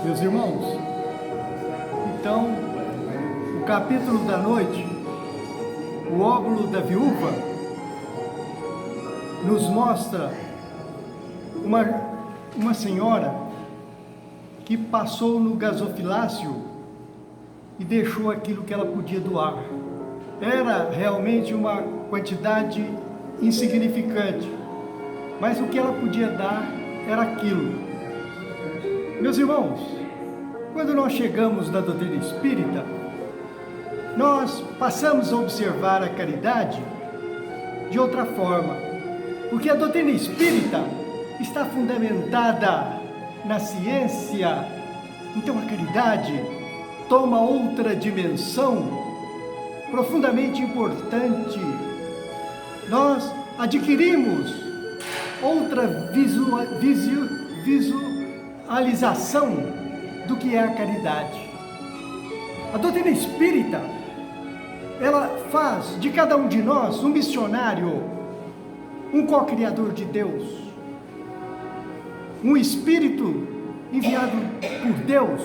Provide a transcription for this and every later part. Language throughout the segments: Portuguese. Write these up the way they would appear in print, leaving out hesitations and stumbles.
Meus irmãos, então, o capítulo da noite, o óbolo da viúva, nos mostra uma senhora que passou no gasofilácio e deixou aquilo que ela podia doar. Era realmente uma quantidade insignificante, mas o que ela podia dar era aquilo. Meus irmãos, quando nós chegamos na doutrina espírita, nós passamos a observar a caridade de outra forma, porque a doutrina espírita está fundamentada na ciência. Então a caridade toma outra dimensão profundamente importante. Nós adquirimos outra visualização do que é a caridade. A doutrina espírita, ela faz de cada um de nós um missionário, um co-criador de Deus, um espírito enviado por Deus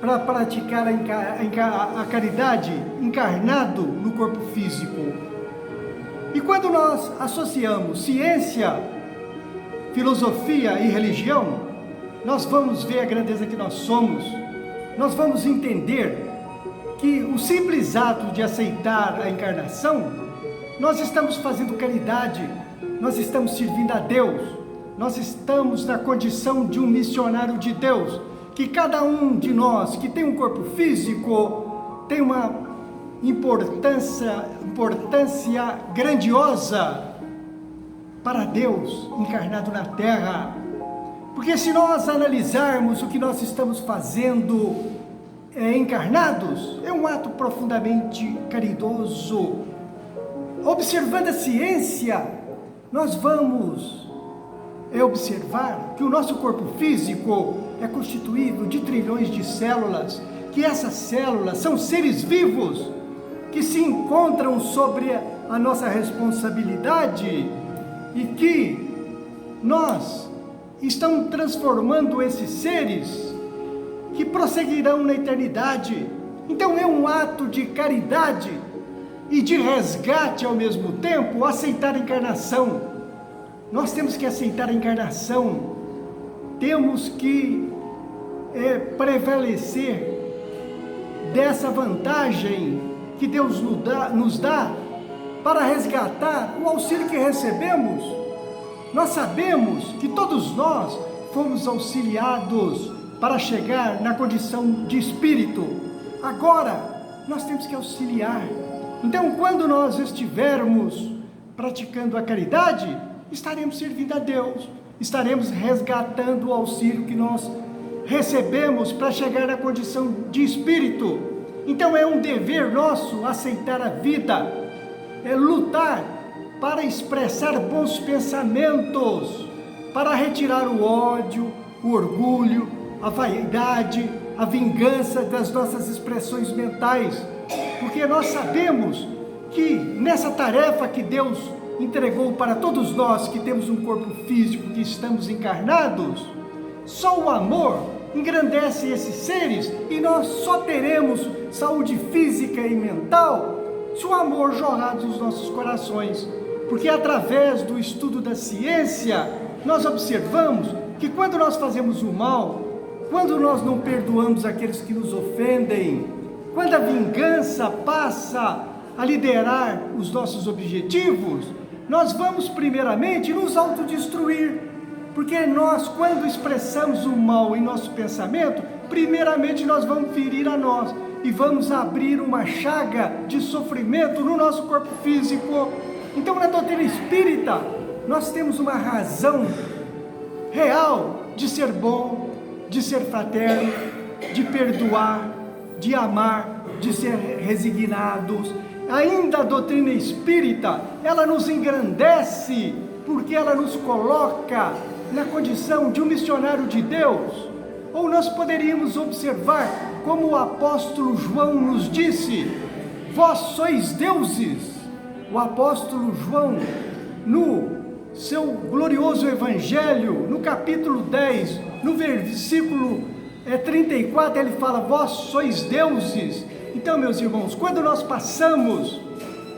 para praticar a caridade encarnado no corpo físico. E quando nós associamos ciência, filosofia e religião, nós vamos ver a grandeza que nós somos. Nós vamos entender que o simples ato de aceitar a encarnação, nós estamos fazendo caridade, nós estamos servindo a Deus, nós estamos na condição de um missionário de Deus, que cada um de nós que tem um corpo físico tem uma importância grandiosa para Deus encarnado na Terra. Porque se nós analisarmos o que nós estamos fazendo encarnados, é um ato profundamente caridoso. Observando a ciência, nós vamos observar que o nosso corpo físico é constituído de trilhões de células, que essas células são seres vivos, que se encontram sobre a nossa responsabilidade e que nós estão transformando esses seres que prosseguirão na eternidade. Então é um ato de caridade e de resgate ao mesmo tempo aceitar a encarnação. Nós temos que aceitar a encarnação, temos que prevalecer dessa vantagem que Deus nos dá para resgatar o auxílio que recebemos. Nós sabemos que todos nós fomos auxiliados para chegar na condição de espírito. Agora, nós temos que auxiliar. Então, quando nós estivermos praticando a caridade, estaremos servindo a Deus, estaremos resgatando o auxílio que nós recebemos para chegar na condição de espírito. Então, é um dever nosso aceitar a vida, é lutar para expressar bons pensamentos, para retirar o ódio, o orgulho, a vaidade, a vingança das nossas expressões mentais, porque nós sabemos que nessa tarefa que Deus entregou para todos nós que temos um corpo físico, que estamos encarnados, só o amor engrandece esses seres e nós só teremos saúde física e mental se o amor jorrar dos nossos corações. Porque através do estudo da ciência, nós observamos que quando nós fazemos o mal, quando nós não perdoamos aqueles que nos ofendem, quando a vingança passa a liderar os nossos objetivos, nós vamos primeiramente nos autodestruir. Porque nós, quando expressamos o mal em nosso pensamento, primeiramente nós vamos ferir a nós e vamos abrir uma chaga de sofrimento no nosso corpo físico. Então, na doutrina espírita, nós temos uma razão real de ser bom, de ser fraterno, de perdoar, de amar, de ser resignados. Ainda a doutrina espírita, ela nos engrandece, porque ela nos coloca na condição de um missionário de Deus. Ou nós poderíamos observar, como o apóstolo João nos disse: vós sois deuses. O apóstolo João, no seu glorioso evangelho, no capítulo 10, no versículo 34, ele fala: vós sois deuses. Então, meus irmãos, quando nós passamos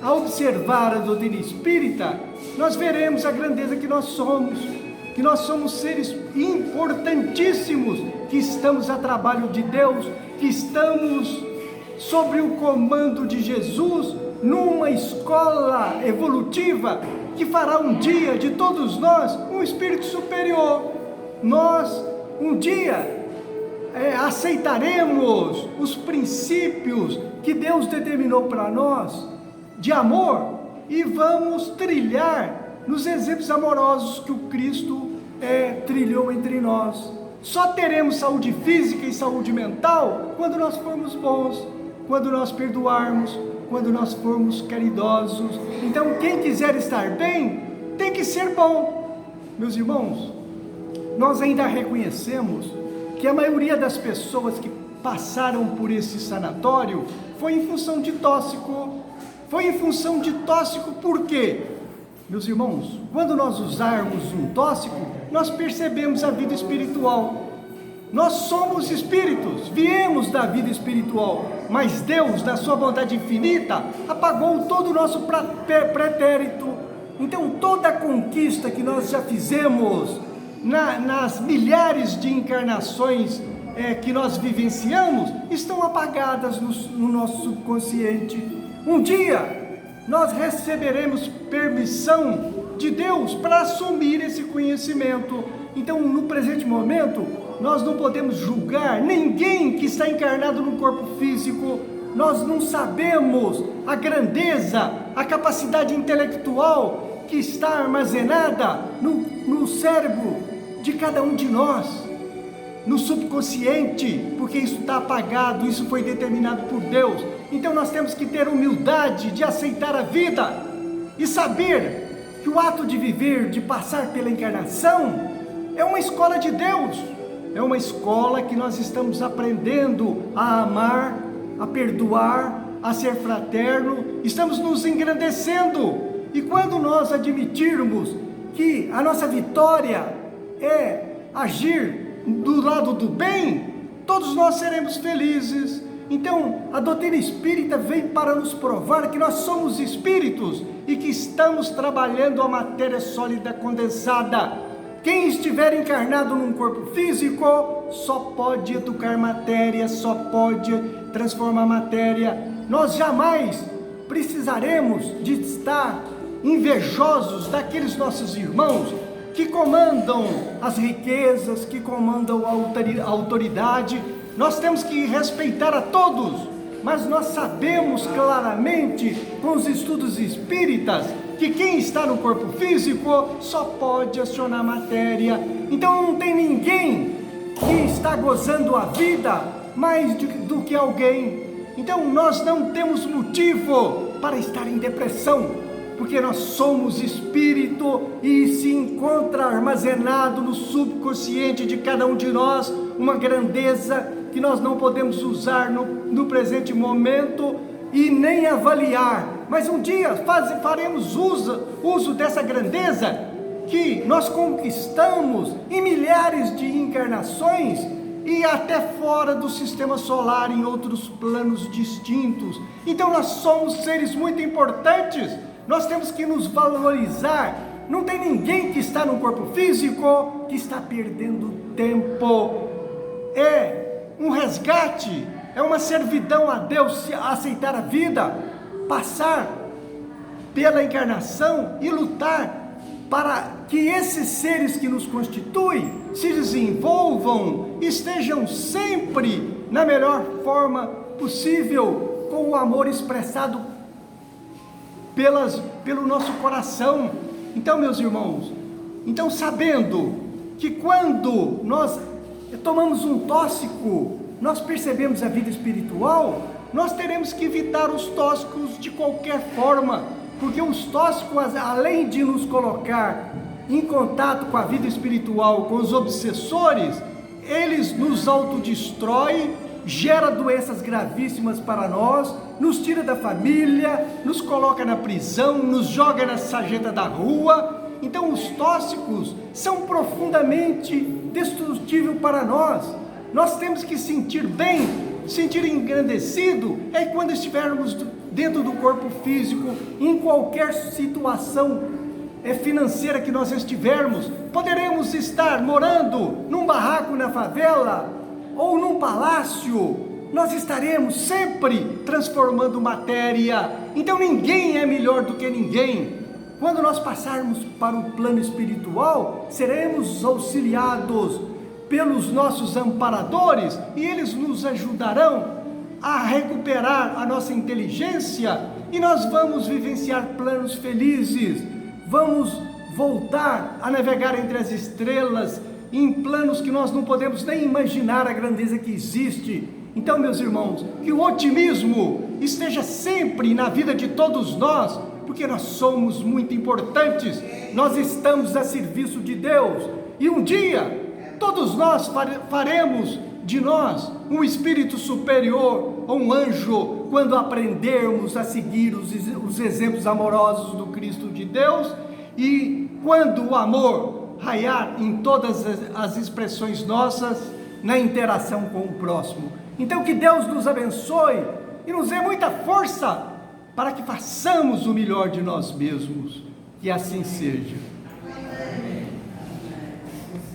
a observar a doutrina espírita, nós veremos a grandeza que nós somos seres importantíssimos, que estamos a trabalho de Deus, que estamos sobre o comando de Jesus, numa escola evolutiva, que fará um dia de todos nós um espírito superior. Nós, um dia, aceitaremos os princípios que Deus determinou para nós, de amor, e vamos trilhar nos exemplos amorosos que o Cristo trilhou entre nós. Só teremos saúde física e saúde mental quando nós formos bons, quando nós perdoarmos, quando nós formos caridosos. Então, quem quiser estar bem, tem que ser bom. Meus irmãos, nós ainda reconhecemos que a maioria das pessoas que passaram por esse sanatório foi em função de tóxico. Foi em função de tóxico por quê? Meus irmãos, quando nós usarmos um tóxico, nós percebemos a vida espiritual. Nós somos espíritos, viemos da vida espiritual, mas Deus, na sua bondade infinita, apagou todo o nosso pretérito. Então, toda a conquista que nós já fizemos nas milhares de encarnações que nós vivenciamos, estão apagadas no nosso subconsciente. Um dia, nós receberemos permissão de Deus para assumir esse conhecimento. Então, no presente momento, nós não podemos julgar ninguém que está encarnado no corpo físico. Nós não sabemos a grandeza, a capacidade intelectual que está armazenada no cérebro de cada um de nós, no subconsciente, porque isso está apagado, isso foi determinado por Deus. Então nós temos que ter humildade de aceitar a vida e saber que o ato de viver, de passar pela encarnação, é uma escola de Deus, é uma escola que nós estamos aprendendo a amar, a perdoar, a ser fraterno, estamos nos engrandecendo. E quando nós admitirmos que a nossa vitória é agir do lado do bem, todos nós seremos felizes. Então, a doutrina espírita vem para nos provar que nós somos espíritos e que estamos trabalhando a matéria sólida condensada. Quem estiver encarnado num corpo físico só pode educar matéria, só pode transformar matéria. Nós jamais precisaremos de estar invejosos daqueles nossos irmãos que comandam as riquezas, que comandam a autoridade. Nós temos que respeitar a todos, mas nós sabemos claramente, com os estudos espíritas, que quem está no corpo físico só pode acionar matéria. Então não tem ninguém que está gozando a vida mais do que alguém. Então nós não temos motivo para estar em depressão, porque nós somos espírito e se encontra armazenado no subconsciente de cada um de nós uma grandeza que nós não podemos usar no presente momento e nem avaliar, mas um dia faremos uso dessa grandeza que nós conquistamos em milhares de encarnações e até fora do sistema solar, em outros planos distintos. Então nós somos seres muito importantes, nós temos que nos valorizar. Não tem ninguém que está no corpo físico que está perdendo tempo. É um resgate, é uma servidão a Deus, aceitar a vida, passar pela encarnação e lutar para que esses seres que nos constituem se desenvolvam, estejam sempre na melhor forma possível, com o amor expressado pelo nosso coração. Então, meus irmãos, sabendo que quando nós tomamos um tóxico, nós percebemos a vida espiritual, nós teremos que evitar os tóxicos de qualquer forma, porque os tóxicos, além de nos colocar em contato com a vida espiritual, com os obsessores, eles nos autodestroem, gera doenças gravíssimas para nós, nos tira da família, nos coloca na prisão, nos joga na sarjeta da rua. Então os tóxicos são profundamente destrutíveis para nós. Nós temos que sentir bem, sentir engrandecido, é quando estivermos dentro do corpo físico, em qualquer situação financeira que nós estivermos. Poderemos estar morando num barraco na favela ou num palácio, nós estaremos sempre transformando matéria. Então ninguém é melhor do que ninguém. Quando nós passarmos para o plano espiritual, seremos auxiliados pelos nossos amparadores e eles nos ajudarão a recuperar a nossa inteligência e nós vamos vivenciar planos felizes. Vamos voltar a navegar entre as estrelas em planos que nós não podemos nem imaginar a grandeza que existe. Então, meus irmãos, que o otimismo esteja sempre na vida de todos nós, porque nós somos muito importantes, nós estamos a serviço de Deus, e um dia, todos nós faremos de nós um espírito superior, ou um anjo, quando aprendermos a seguir os exemplos amorosos do Cristo de Deus, e quando o amor raiar em todas as expressões nossas, na interação com o próximo. Então que Deus nos abençoe e nos dê muita força para que façamos o melhor de nós mesmos. Que assim seja.